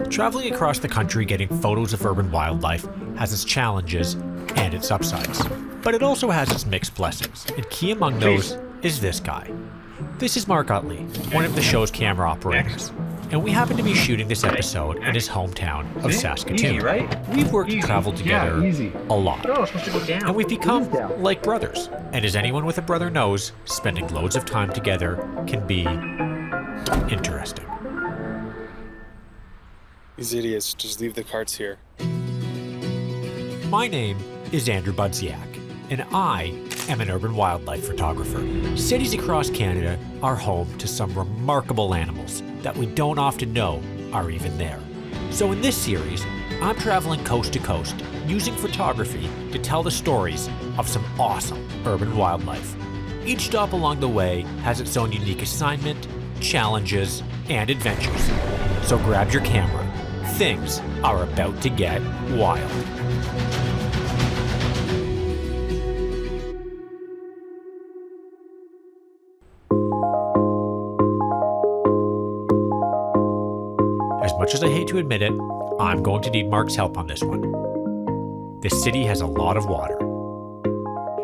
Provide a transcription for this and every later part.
Traveling across the country getting photos of urban wildlife has its challenges and its upsides. But it also has its mixed blessings, and key among those is this guy. This is Mark Utley, one of the show's camera operators, and we happen to be shooting this episode in his hometown of Saskatoon. Easy, right? We've worked and traveled together a lot, Oh, it's supposed to go down. and we've become like brothers. And as anyone with a brother knows, spending loads of time together can be interesting. These idiots just leave the carts here. My name is Andrew Budziak, and I am an urban wildlife photographer. Cities across Canada are home to some remarkable animals that we don't often know are even there. So in this series, I'm traveling coast to coast, using photography to tell the stories of some awesome urban wildlife. Each stop along the way has its own unique assignment, challenges, and adventures. So grab your camera. Things are about to get wild. As much as I hate to admit it, I'm going to need Mark's help on this one. This city has a lot of water.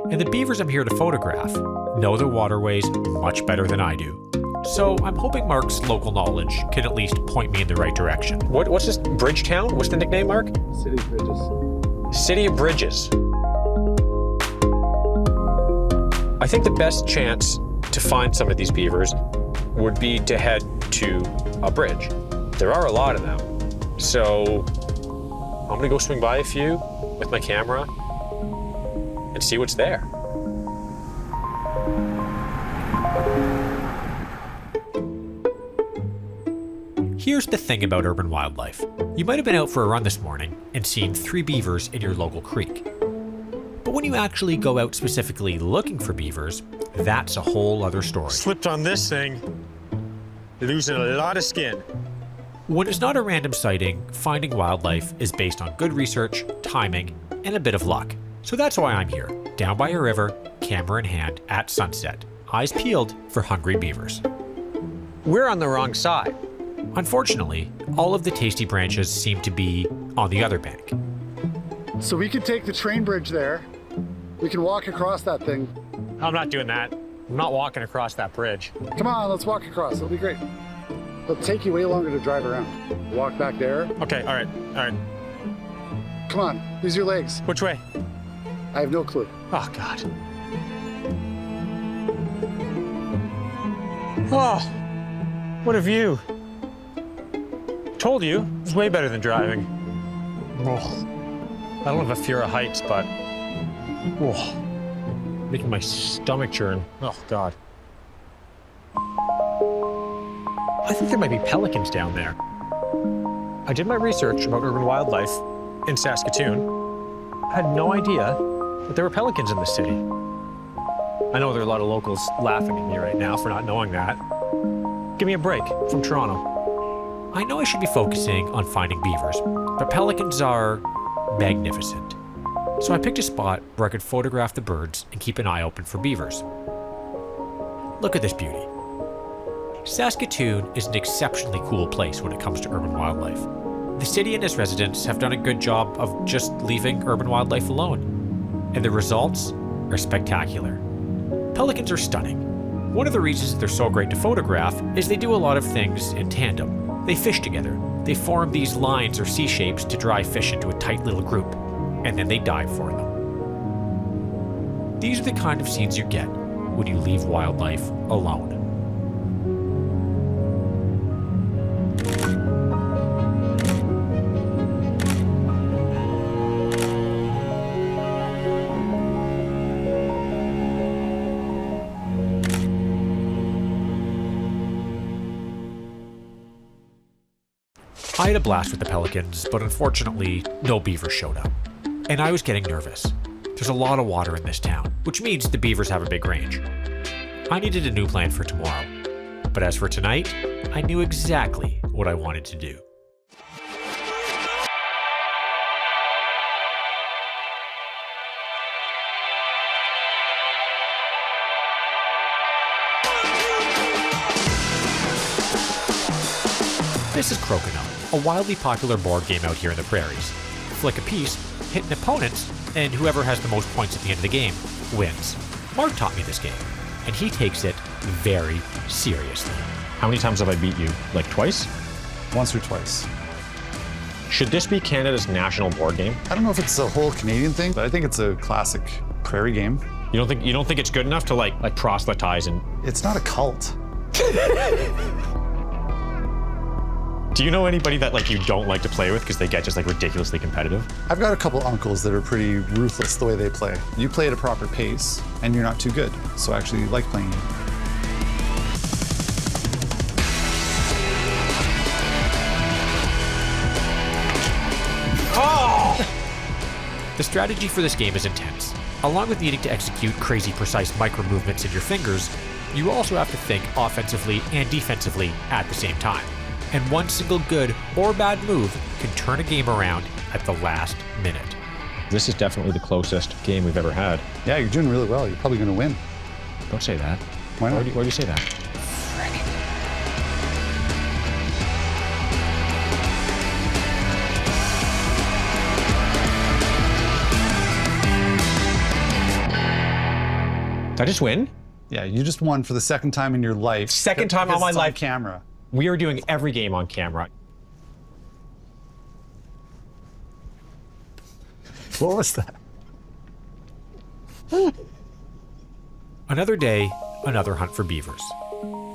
And the beavers I'm here to photograph know the waterways much better than I do. So I'm hoping Mark's local knowledge can at least point me in the right direction. What's this bridge town? What's the nickname, Mark? City of Bridges. City of Bridges. I think the best chance to find some of these beavers would be to head to a bridge. There are a lot of them. So I'm gonna go swing by a few with my camera and see what's there. Here's the thing about urban wildlife. You might have been out for a run this morning and seen 3 beavers in your local creek. But when you actually go out specifically looking for beavers, that's a whole other story. Slipped on this thing, losing a lot of skin. When it's not a random sighting, finding wildlife is based on good research, timing, and a bit of luck. So that's why I'm here, down by a river, camera in hand, at sunset, eyes peeled for hungry beavers. We're on the wrong side. Unfortunately, all of the tasty branches seem to be on the other bank. So we can take the train bridge there. We can walk across that thing. I'm not doing that. I'm not walking across that bridge. Come on, let's walk across. It'll be great. It'll take you way longer to drive around. Walk back there. Okay, all right. Come on, use your legs. Which way? I have no clue. Oh, God. Oh, what a view. Told you, it's way better than driving. Oh, I don't have a fear of heights, but making my stomach churn. Oh, God. I think there might be pelicans down there. I did my research about urban wildlife in Saskatoon. I had no idea that there were pelicans in the city. I know there are a lot of locals laughing at me right now for not knowing that. Give me a break from Toronto. I know I should be focusing on finding beavers, but pelicans are magnificent. So I picked a spot where I could photograph the birds and keep an eye open for beavers. Look at this beauty. Saskatoon is an exceptionally cool place when it comes to urban wildlife. The city and its residents have done a good job of just leaving urban wildlife alone. And the results are spectacular. Pelicans are stunning. One of the reasons they're so great to photograph is they do a lot of things in tandem. They fish together. They form these lines or C-shapes to drive fish into a tight little group, and then they dive for them. These are the kind of scenes you get when you leave wildlife alone. I had a blast with the pelicans, but unfortunately, no beavers showed up. And I was getting nervous. There's a lot of water in this town, which means the beavers have a big range. I needed a new plan for tomorrow. But as for tonight, I knew exactly what I wanted to do. This is Crocodone, a wildly popular board game out here in the prairies. Flick a piece, hit an opponent's, and whoever has the most points at the end of the game wins. Mark taught me this game, and he takes it very seriously. How many times have I beat you? Like twice? Once or twice. Should this be Canada's national board game? I don't know if it's a whole Canadian thing, but I think it's a classic prairie game. You don't think it's good enough to like proselytize and... It's not a cult. Do you know anybody that like you don't like to play with because they get just like ridiculously competitive? I've got a couple uncles that are pretty ruthless the way they play. You play at a proper pace, and you're not too good. So I actually like playing you. The strategy for this game is intense. Along with needing to execute crazy precise micro movements in your fingers, you also have to think offensively and defensively at the same time. And one single good or bad move can turn a game around at the last minute. This is definitely the closest game we've ever had. Yeah, you're doing really well. You're probably going to win. Don't say that. Why not? Why do you say that? Did I just win? Yeah, you just won for the second time in your life. Second time Because on my it's life. Camera. We are doing every game on camera. What was that? Another day, another hunt for beavers.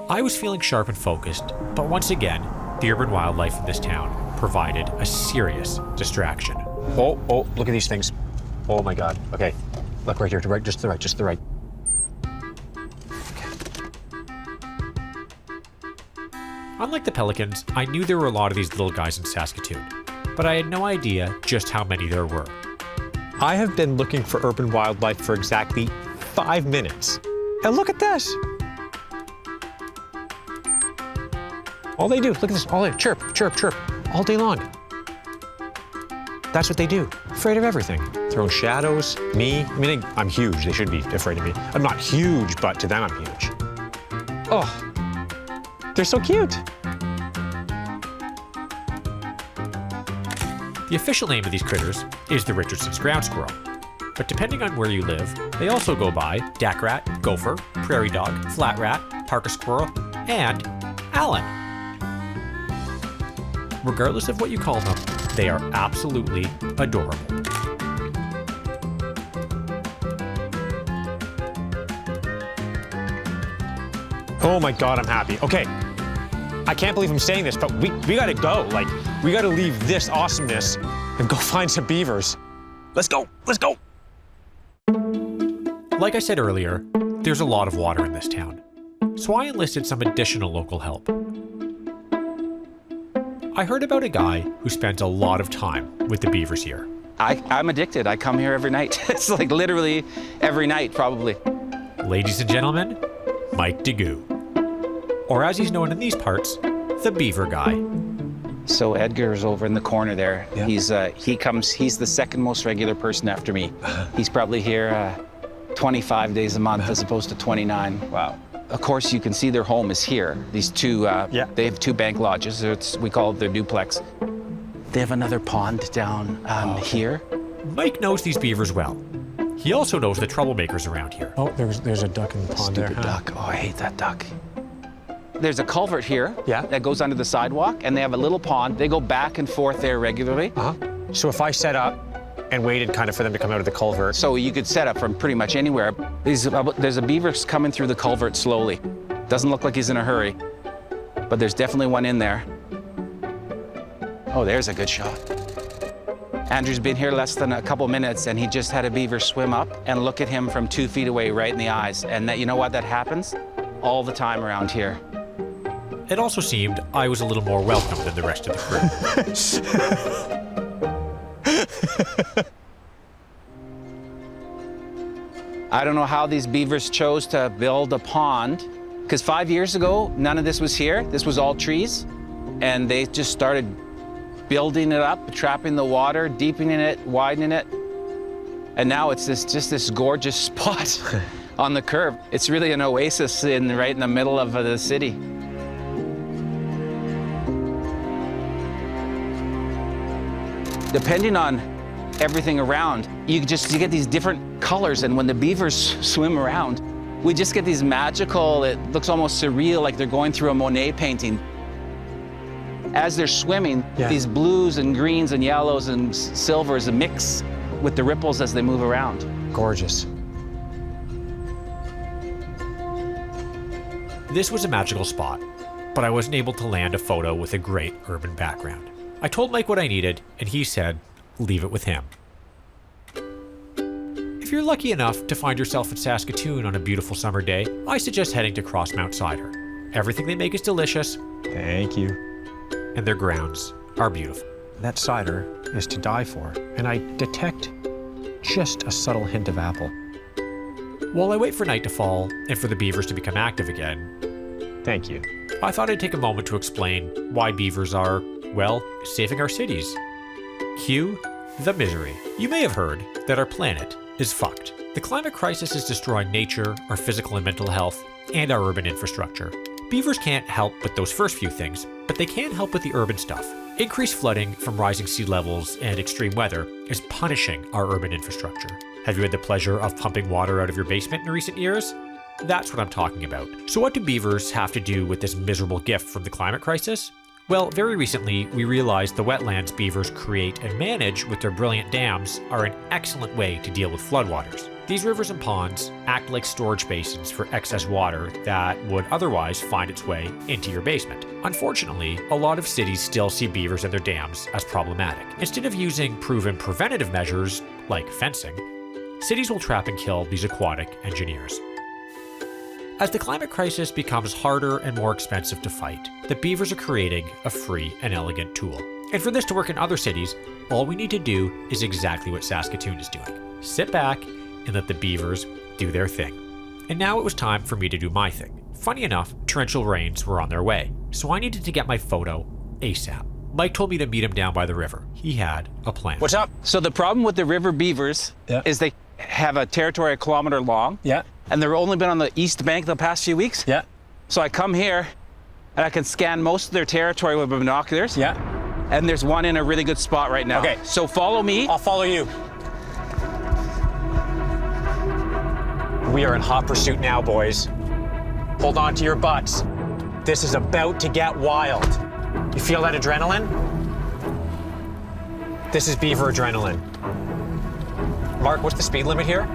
I was feeling sharp and focused, but once again, the urban wildlife in this town provided a serious distraction. Oh, look at these things. Oh my God. Okay, look right here, to right, just to the right, just to the right. Unlike the Pelicans, I knew there were a lot of these little guys in Saskatoon, but I had no idea just how many there were. I have been looking for urban wildlife for exactly 5 minutes. And look at this. All they do, look at this, all they chirp, chirp, chirp, all day long. That's what they do, afraid of everything. Throwing shadows, me, I mean, I'm huge, they shouldn't be afraid of me. I'm not huge, but to them I'm huge. Oh, they're so cute. The official name of these critters is the Richardson's ground squirrel, but depending on where you live, they also go by dak rat, gopher, prairie dog, flat rat, Parker squirrel, and Allen. Regardless of what you call them, they are absolutely adorable. Oh my God, I'm happy. Okay, I can't believe I'm saying this, but we gotta go. Like, we gotta leave this awesomeness and go find some beavers. Let's go, let's go. Like I said earlier, there's a lot of water in this town, so I enlisted some additional local help. I heard about a guy who spends a lot of time with the beavers here. I'm addicted. I come here every night. It's like literally every night, probably. Ladies and gentlemen, Mike Digout. Or as he's known in these parts, the Beaver Guy. So Edgar's over in the corner there. Yeah. He's the second most regular person after me. He's probably here 25 days a month as opposed to 29. Wow. Of course, you can see their home is here. These two, they have 2 bank lodges. We call it their duplex. They have another pond down here. Mike knows these beavers well. He also knows the troublemakers around here. Oh, there's a duck in the pond there. Stupid duck. Oh, I hate that duck. There's a culvert here that goes under the sidewalk, and they have a little pond. They go back and forth there regularly. So if I set up and waited kind of for them to come out of the culvert. So you could set up from pretty much anywhere. There's a beaver coming through the culvert slowly. Doesn't look like he's in a hurry, but there's definitely one in there. Oh, there's a good shot. Andrew's been here less than a couple minutes, and he just had a beaver swim up and look at him from 2 feet away right in the eyes. And that, you know what, that happens all the time around here. It also seemed I was a little more welcome than the rest of the crew. I don't know how these beavers chose to build a pond, because 5 years ago, none of this was here. This was all trees, and they just started building it up, trapping the water, deepening it, widening it, and now it's just this gorgeous spot on the curve. It's really an oasis right in the middle of the city. depending on everything around, you get these different colors. And when the beavers swim around, we just get these magical, it looks almost surreal, like they're going through a Monet painting. As they're swimming, these blues and greens and yellows and silvers mix with the ripples as they move around. Gorgeous. This was a magical spot, but I wasn't able to land a photo with a great urban background. I told Mike what I needed, and he said, leave it with him. If you're lucky enough to find yourself in Saskatoon on a beautiful summer day, I suggest heading to Cross Mount Cider. Everything they make is delicious. Thank you. And their grounds are beautiful. That cider is to die for, and I detect just a subtle hint of apple. While I wait for night to fall and for the beavers to become active again, Thank you. I thought I'd take a moment to explain why beavers are, well, saving our cities. Cue the misery. You may have heard that our planet is fucked. The climate crisis is destroying nature, our physical and mental health, and our urban infrastructure. Beavers can't help with those first few things, but they can help with the urban stuff. Increased flooding from rising sea levels and extreme weather is punishing our urban infrastructure. Have you had the pleasure of pumping water out of your basement in recent years? That's what I'm talking about. So what do beavers have to do with this miserable gift from the climate crisis? Well, very recently, we realized the wetlands beavers create and manage with their brilliant dams are an excellent way to deal with floodwaters. These rivers and ponds act like storage basins for excess water that would otherwise find its way into your basement. Unfortunately, a lot of cities still see beavers and their dams as problematic. Instead of using proven preventative measures like fencing, cities will trap and kill these aquatic engineers. As the climate crisis becomes harder and more expensive to fight, the beavers are creating a free and elegant tool. And for this to work in other cities, all we need to do is exactly what Saskatoon is doing. Sit back and let the beavers do their thing. And now it was time for me to do my thing. Funny enough, torrential rains were on their way, so I needed to get my photo ASAP. Mike told me to meet him down by the river. He had a plan. What's up? So the problem with the river beavers is they have a territory a kilometer long. Yeah. And they've only been on the east bank the past few weeks. Yeah. So I come here and I can scan most of their territory with binoculars. Yeah. And there's one in a really good spot right now. Okay. So follow me. I'll follow you. We are in hot pursuit now, boys. Hold on to your butts. This is about to get wild. You feel that adrenaline? This is beaver adrenaline. Mark, what's the speed limit here?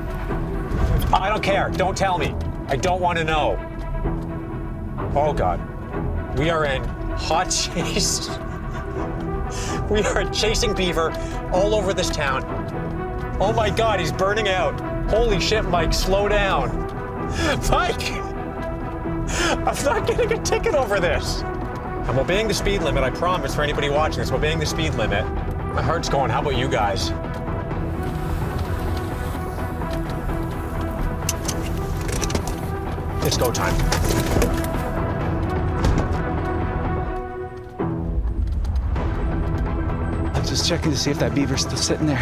I don't care. Don't tell me. I don't want to know. Oh, God. We are in hot chase. We are chasing beaver all over this town. Oh, my God, he's burning out. Holy shit, Mike, slow down. Mike! I'm not getting a ticket over this. I'm obeying the speed limit, I promise, for anybody watching this. I'm obeying the speed limit. My heart's going. How about you guys? It's go time. I'm just checking to see if that beaver's still sitting there.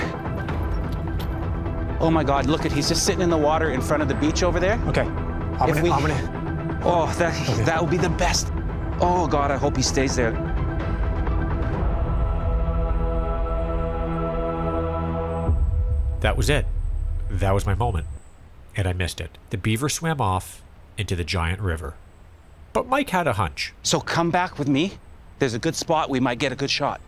Oh my God, look at, he's just sitting in the water in front of the beach over there. Okay. I'm gonna. Oh, that would be the best. Oh God, I hope he stays there. That was it. That was my moment. And I missed it. The beaver swam off into the giant river. But Mike had a hunch. So come back with me. There's a good spot, we might get a good shot.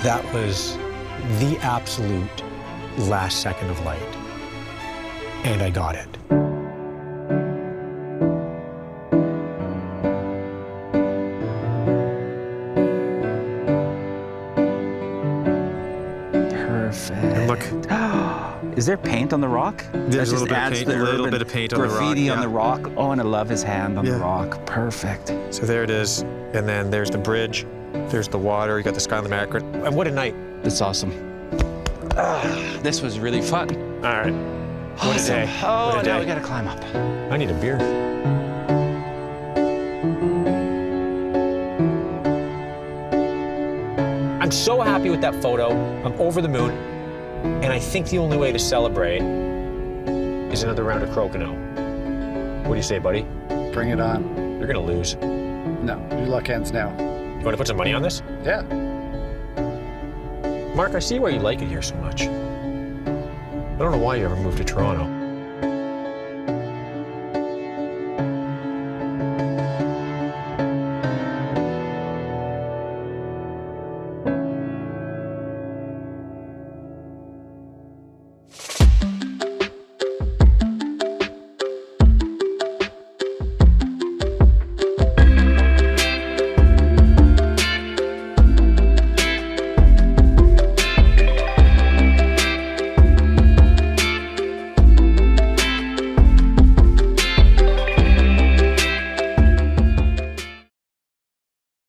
That was the absolute last second of light. And I got it. Perfect. And look. Is there paint on the rock? There's That a little just bit of adds paint, the a little urban bit of paint on the rock, graffiti on yeah. the rock. Oh, and I love his hand on the Yeah. rock. Perfect. So there it is. And then there's the bridge. There's the water. You got the sky on the macro. And what a night. That's awesome. This was really fun. All right. What a Awesome. day. Oh, What a now day. we gotta climb up. I need a beer. I'm so happy with that photo. I'm over the moon. And I think the only way to celebrate is another round of crokinole. What do you say, buddy? Bring it on. You're gonna lose. No, your luck ends now. You wanna put some money on this? Yeah. Mark, I see why you like it here so much. I don't know why you ever moved to Toronto.